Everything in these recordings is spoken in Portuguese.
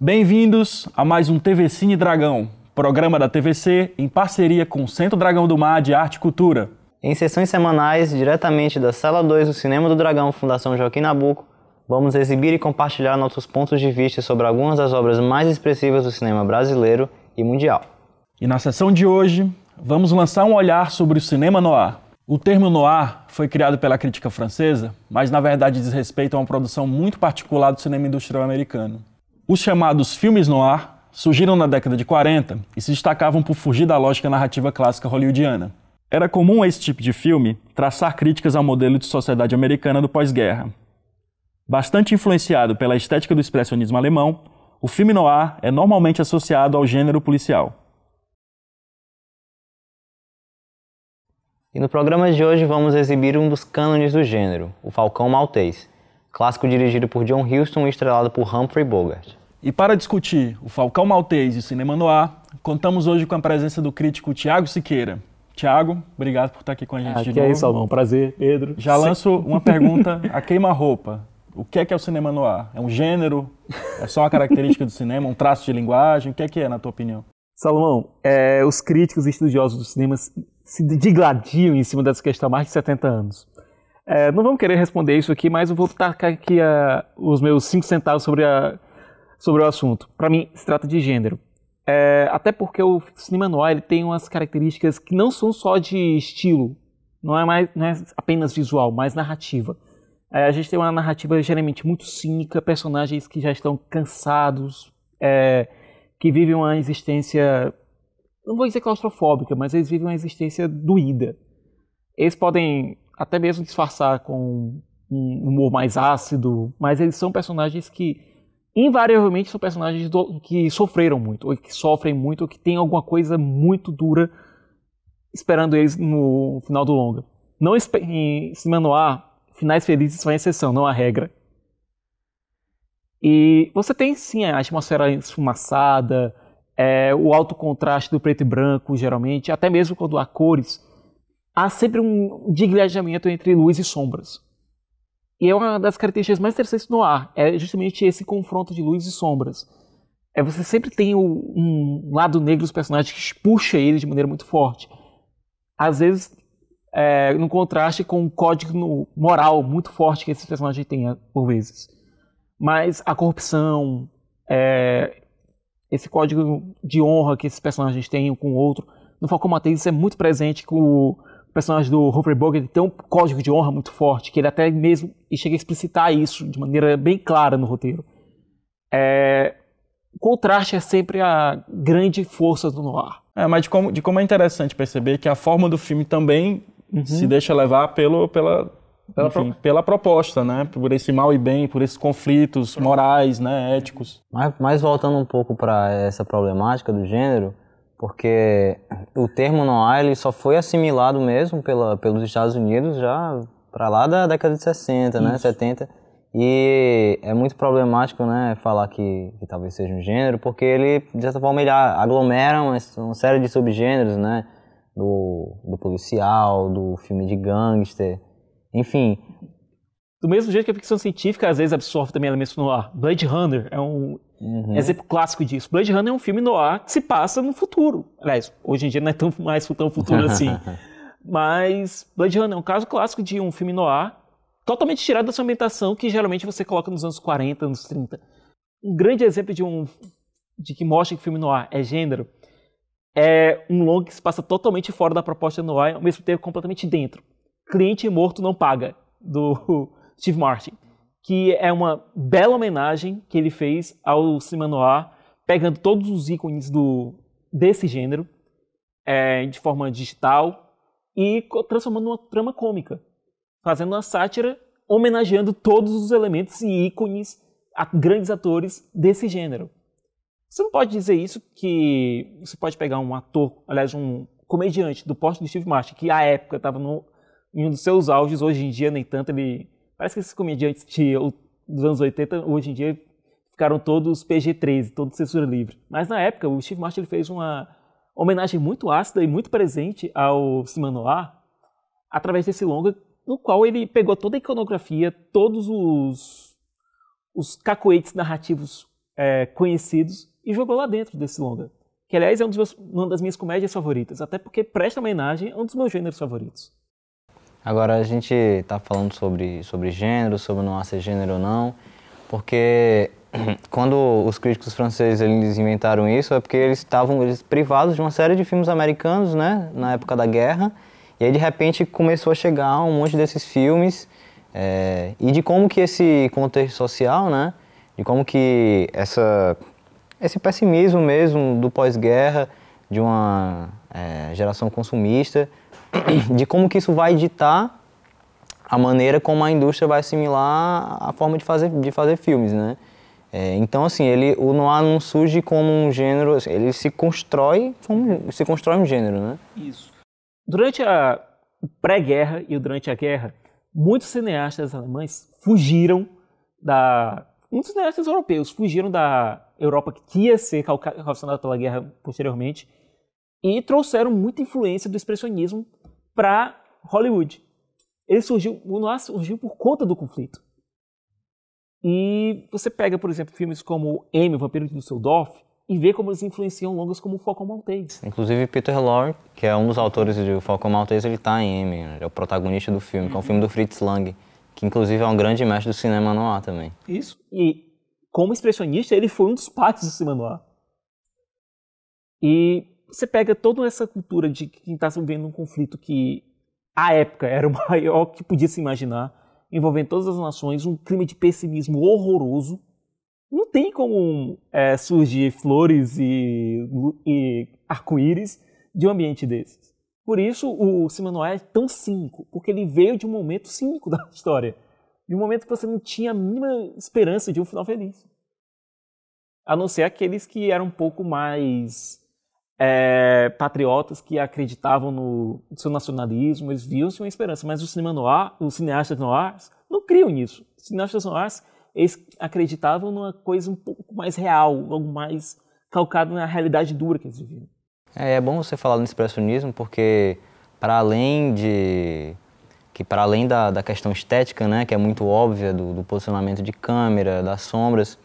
Bem-vindos a mais um TV Cine Dragão, programa da TVC em parceria com o Centro Dragão do Mar de Arte e Cultura. Em sessões semanais, diretamente da Sala 2 do Cinema do Dragão, Fundação Joaquim Nabuco, vamos exibir e compartilhar nossos pontos de vista sobre algumas das obras mais expressivas do cinema brasileiro e mundial. E na sessão de hoje, vamos lançar um olhar sobre o cinema noir. O termo noir foi criado pela crítica francesa, mas na verdade diz respeito a uma produção muito particular do cinema industrial americano. Os chamados filmes noir surgiram na década de 40 e se destacavam por fugir da lógica narrativa clássica hollywoodiana. Era comum a esse tipo de filme traçar críticas ao modelo de sociedade americana do pós-guerra. Bastante influenciado pela estética do expressionismo alemão, o filme noir é normalmente associado ao gênero policial. E no programa de hoje vamos exibir um dos cânones do gênero, O Falcão Maltês, clássico dirigido por John Huston e estrelado por Humphrey Bogart. E para discutir O Falcão Maltês e o cinema noir, contamos hoje com a presença do crítico Tiago Siqueira. Tiago, obrigado por estar aqui com a gente de novo. É isso, Salvão. Prazer, Pedro. Já lanço uma pergunta a queima-roupa. O que é o cinema noir? É um gênero? É só uma característica do cinema? Um traço de linguagem? O que é, na tua opinião? Salomão, os críticos e estudiosos do cinema se digladiam em cima dessa questão há mais de 70 anos. Não vamos querer responder isso aqui, mas eu vou tacar aqui os meus 5 centavos sobre o assunto. Para mim, se trata de gênero. Até porque o cinema noir ele tem umas características que não são só de estilo, não é apenas visual, mas narrativa. A gente tem uma narrativa geralmente muito cínica, personagens que já estão cansados, que vivem uma existência, não vou dizer claustrofóbica, mas eles vivem uma existência doída. Eles podem até mesmo disfarçar com um humor mais ácido, mas eles são personagens que invariavelmente são personagens que sofreram muito, ou que sofrem muito, ou que tem alguma coisa muito dura esperando eles no final do longa. Não em cinema noir, finais felizes são a exceção, não a regra. E você tem sim a atmosfera esfumaçada, o alto contraste do preto e branco, geralmente, até mesmo quando há cores, há sempre um digladiamento entre luz e sombras. E é uma das características mais interessantes do noir, é justamente esse confronto de luz e sombras. Você sempre tem um lado negro dos personagens que puxa eles de maneira muito forte. Às vezes, no contraste com um código moral muito forte que esses personagens têm, por vezes. Mas a corrupção, esse código de honra que esses personagens têm um com o outro, no Falcão Maltês isso é muito presente com o personagem do Humphrey Bogart tem um código de honra muito forte, que ele até mesmo chega a explicitar isso de maneira bem clara no roteiro. O contraste é sempre a grande força do noir. Mas de como é interessante perceber que a forma do filme também se deixa levar pela proposta, né? Por esse mal e bem, por esses conflitos morais, né? Éticos. Mas voltando um pouco para essa problemática do gênero, porque o termo noir ele só foi assimilado mesmo pelos Estados Unidos já para lá da década de 60, né, 70. E é muito problemático, né, falar que talvez seja um gênero, porque ele, de certa forma, ele aglomera uma série de subgêneros, né, do policial, do filme de gangster, enfim. Do mesmo jeito que a ficção científica às vezes absorve também elementos no noir. Blade Runner é um exemplo clássico disso. Blade Runner é um filme noir que se passa no futuro. Aliás, hoje em dia não é tão futuro assim. Mas Blade Runner é um caso clássico de um filme noir totalmente tirado da sua ambientação que geralmente você coloca nos anos 40, anos 30. Um grande exemplo de que mostra que filme noir é gênero é um longa que se passa totalmente fora da proposta noir, ao mesmo tempo completamente dentro. Cliente Morto Não Paga, do Steve Martin, que é uma bela homenagem que ele fez ao cinema noir, pegando todos os ícones desse gênero de forma digital e transformando numa trama cômica, fazendo uma sátira, homenageando todos os elementos e ícones, grandes atores desse gênero. Você não pode dizer isso que você pode pegar um ator, aliás, um comediante do porte do Steve Martin, que à época estava em um dos seus auges, hoje em dia nem tanto, parece que esses comediantes dos anos 80, hoje em dia, ficaram todos PG-13, todos censura livre. Mas na época, o Steve Martin ele fez uma homenagem muito ácida e muito presente ao cinema noir, através desse longa, no qual ele pegou toda a iconografia, todos os cacoetes narrativos conhecidos e jogou lá dentro desse longa. Que, aliás, é uma das minhas comédias favoritas, até porque presta homenagem a um dos meus gêneros favoritos. Agora, a gente está falando sobre gênero, sobre não ser gênero ou não, porque quando os críticos franceses eles inventaram isso, é porque eles estavam privados de uma série de filmes americanos, né, na época da guerra, e aí, de repente, começou a chegar um monte desses filmes, e de como que esse contexto social, né, de como que esse pessimismo mesmo do pós-guerra, de uma geração consumista, de como que isso vai ditar a maneira como a indústria vai assimilar a forma de fazer filmes, né? Então, assim, o noir não surge como um gênero, ele se constrói um gênero, né? Isso. Durante a pré-guerra e durante a guerra, muitos cineastas alemães muitos cineastas europeus fugiram da Europa que ia ser calcinada pela guerra posteriormente e trouxeram muita influência do expressionismo para Hollywood. O noir surgiu por conta do conflito. E você pega, por exemplo, filmes como M, O Vampiro de Düsseldorf, e vê como eles influenciam longas como Falcon Maltese. Inclusive Peter Lorre, que é um dos autores de Falcon Maltese, ele está em M, é o protagonista do filme, que é um filme do Fritz Lang, que inclusive é um grande mestre do cinema noir também. Isso. E como expressionista, ele foi um dos pais do cinema noir. E você pega toda essa cultura de quem está vivendo um conflito que, à época, era o maior que podia se imaginar, envolvendo todas as nações, um clima de pessimismo horroroso. Não tem como surgir flores e arco-íris de um ambiente desses. Por isso, o cinema noir é tão cínico, porque ele veio de um momento cínico da história. De um momento que você não tinha a mínima esperança de um final feliz. A não ser aqueles que eram um pouco mais patriotas, que acreditavam no seu nacionalismo, eles viam-se uma esperança. Mas o cinema noir, os cineastas noirs, não criam nisso. Os cineastas noirs, eles acreditavam numa coisa um pouco mais real, algo mais calcado na realidade dura que eles viviam. É bom você falar no expressionismo, porque para além da questão estética, né, que é muito óbvia, do posicionamento de câmera, das sombras,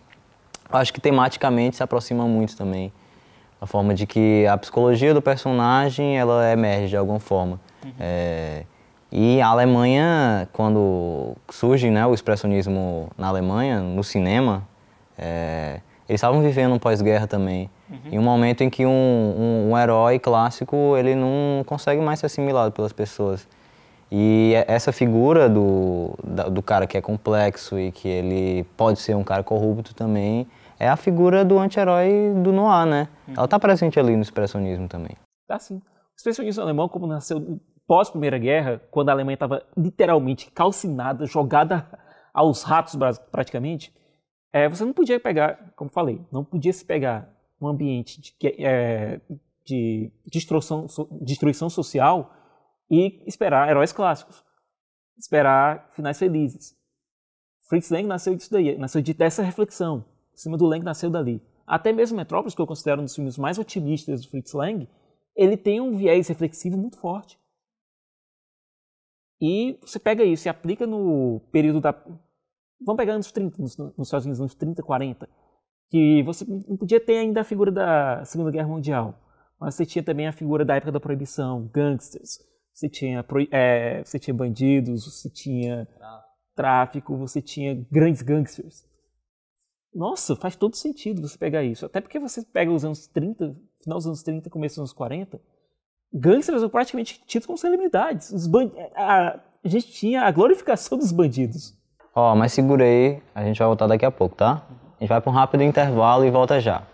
eu acho que tematicamente se aproxima muito também. A forma de que a psicologia do personagem, ela emerge de alguma forma. E a Alemanha, quando surge, né, o expressionismo na Alemanha, no cinema, eles estavam vivendo um pós-guerra também. Em um momento em que um herói clássico, ele não consegue mais ser assimilado pelas pessoas. E essa figura do cara que é complexo e que ele pode ser um cara corrupto também, é a figura do anti-herói do noir, né? Ela está presente ali no expressionismo também. Tá sim. O expressionismo alemão, como nasceu pós-Primeira Guerra, quando a Alemanha estava literalmente calcinada, jogada aos ratos praticamente, você não podia pegar, como falei, não podia se pegar um ambiente de destruição social e esperar heróis clássicos, esperar finais felizes. Fritz Lang nasceu disso daí, nasceu dessa reflexão. Em cima do Lang nasceu dali. Até mesmo Metrópolis, que eu considero um dos filmes mais otimistas do Fritz Lang, ele tem um viés reflexivo muito forte. E você pega isso e aplica no período da... Vamos pegar anos 30, nos Estados Unidos, anos 30, 40, que você não podia ter ainda a figura da Segunda Guerra Mundial, mas você tinha também a figura da época da proibição, gangsters, você tinha bandidos, você tinha tráfico, você tinha grandes gangsters. Nossa, faz todo sentido você pegar isso. Até porque você pega os anos 30, final dos anos 30, começo dos anos 40, gangsters eram praticamente tidos como celebridades. A gente tinha a glorificação dos bandidos. Mas segura aí, a gente vai voltar daqui a pouco, tá? A gente vai para um rápido intervalo e volta já.